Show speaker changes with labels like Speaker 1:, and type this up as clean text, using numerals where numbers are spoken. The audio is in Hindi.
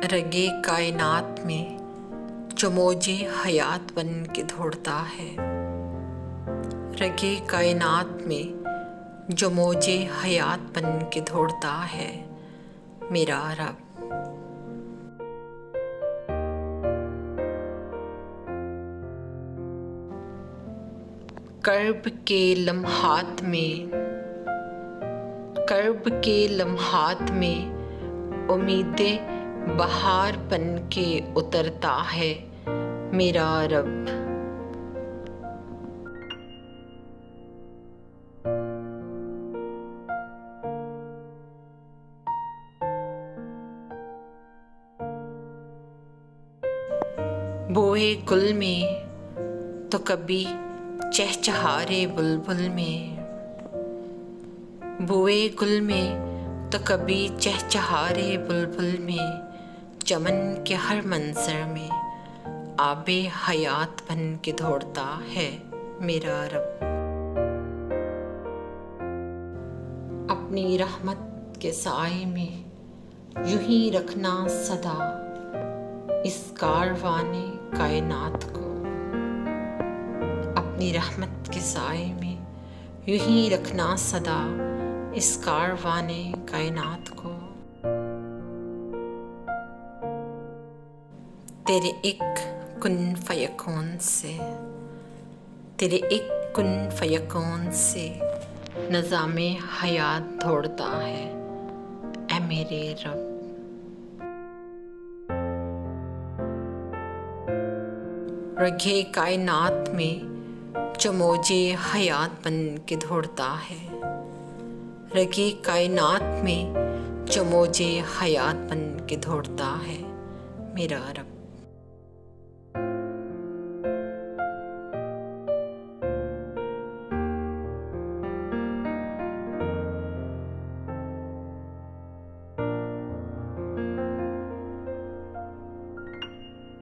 Speaker 1: रगे कायनात में जो मौजे हयात बन के दौड़ता है। रगे कायनात में जो मौजे हयात बन के दौड़ता है मेरा रब। कर्ब के लम्हात में उम्मीदें बहार बन के उतरता है मेरा रब। बोए गुल में तो कभी चहचहारे बुलबुल में, बोए गुल में तो कभी चहचहारे बुलबुल में, चमन के हर मंजर में आबे हयात बन के दौड़ता है मेरा रब। अपनी रहमत के साए में यूं ही रखना सदा इस कारवाने कायनात को। अपनी रहमत के साए में यूं ही रखना सदा इस कारवाने कायनात को। तेरे एक कुन फयकून से निज़ामे हयात दौड़ता है ऐ मेरे रब। रगे कायनात में जो मौजे हयात बन के दौड़ता है। रगे कायनात में जो मौजे हयात बन के दौड़ता है मेरा रब।